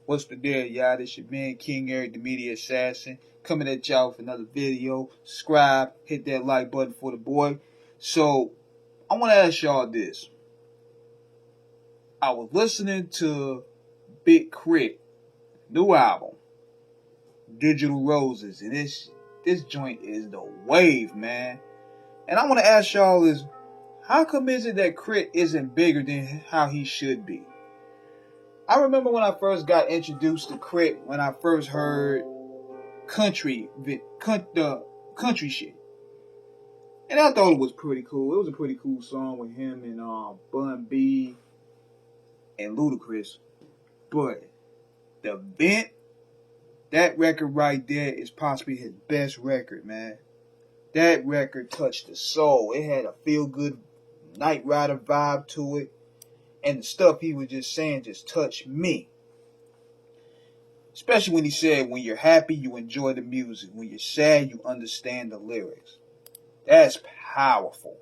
What's the deal, y'all? This your man, King Eric, the media assassin, coming at y'all with another video. Subscribe, hit that like button for the boy. So, I want to ask y'all this. I was listening to Big K.R.I.T, new album, Digital Roses, and this joint is the wave, man. And I want to ask y'all is, how come is it that K.R.I.T isn't bigger than how he should be? I remember when I first got introduced to K.R.I.T, when I first heard the country shit, and I thought it was pretty cool. It was a pretty cool song with him and Bun B and Ludacris. But the Vent, that record right there is possibly his best record, man. That record touched the soul. It had a feel good Night Rider vibe to it, and the stuff he was just saying just touched me. Especially when he said, when you're happy, you enjoy the music. When you're sad, you understand the lyrics. That's powerful.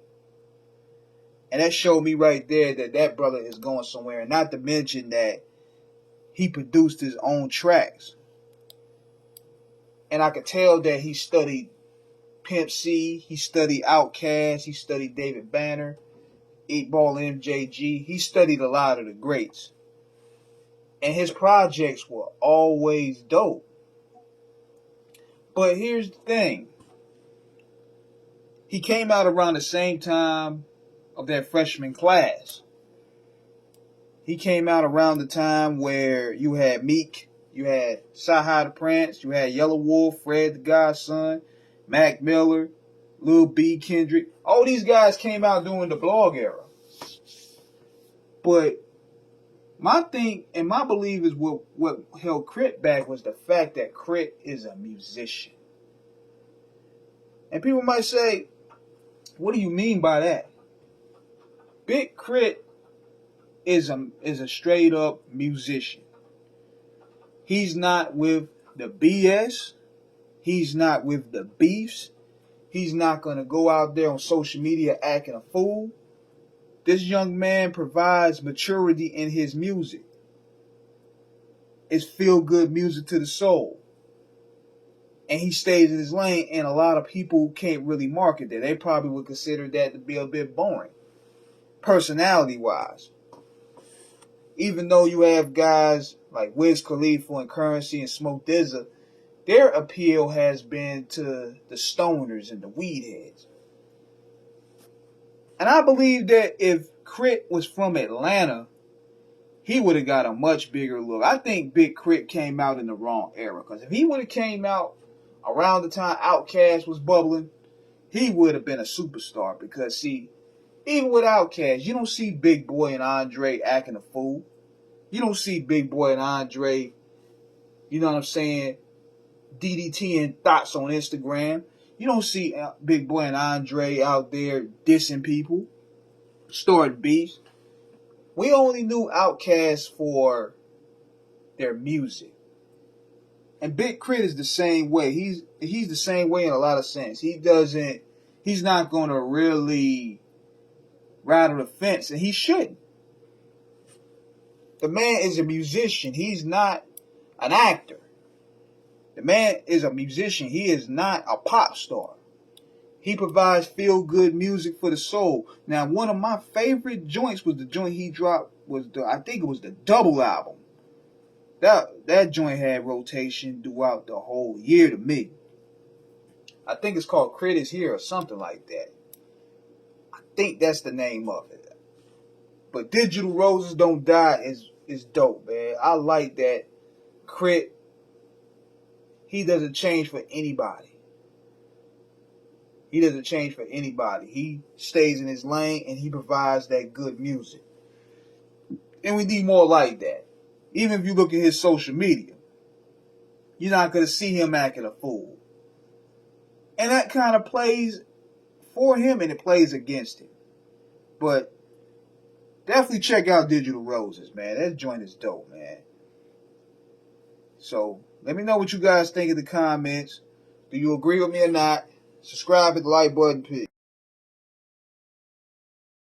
And that showed me right there that that brother is going somewhere. And not to mention that he produced his own tracks. And I could tell that he studied Pimp C, he studied Outkast, he studied David Banner, 8 Ball MJG. He studied a lot of the greats. And his projects were always dope. But here's the thing. He came out around the same time of that freshman class. He came out around the time where you had Meek, you had Sci-Hi the Prince, you had Yellow Wolf, Fred the Godson, Mac Miller, Lil B, Kendrick. All these guys came out during the blog era. But my thing and my belief is what held K.R.I.T back was the fact that K.R.I.T is a musician. And people might say, what do you mean by that? Big K.R.I.T is a straight up musician. He's not with the BS. He's not with the beefs. He's not going to go out there on social media acting a fool. This young man provides maturity in his music. It's feel-good music to the soul. And he stays in his lane, and a lot of people can't really market that. They probably would consider that to be a bit boring, personality-wise. Even though you have guys like Wiz Khalifa and Currency and Smoke DZA, their appeal has been to the stoners and the weed heads. And I believe that if K.R.I.T was from Atlanta, he would have got a much bigger look. I think Big K.R.I.T came out in the wrong era. Because if he would have came out around the time Outkast was bubbling, he would have been a superstar. Because, see, even with Outkast, you don't see Big Boy and Andre acting a fool. You don't see Big Boy and Andre, you know what I'm saying, DDTing thoughts on Instagram. You don't see Big Boy and Andre out there dissing people, starting beefs. We only knew Outkast for their music. And Big K.R.I.T is the same way. He's the same way in a lot of sense. He's not going to really rattle the fence, and he shouldn't. The man is a musician. He's not an actor. The man is a musician. He is not a pop star. He provides feel-good music for the soul. Now, one of my favorite joints was the joint he dropped. I think it was the double album. That joint had rotation throughout the whole year to me. I think it's called K.R.I.T is Here or something like that. I think that's the name of it. But Digital Roses Don't Die is dope, man. I like that K.R.I.T, he doesn't change for anybody. He doesn't change for anybody. He stays in his lane and he provides that good music. And we need more like that. Even if you look at his social media, you're not going to see him acting a fool. And that kind of plays for him and it plays against him. But definitely check out Digital Roses, man. That joint is dope, man. So let me know what you guys think in the comments. Do you agree with me or not? Subscribe, hit the like button, please.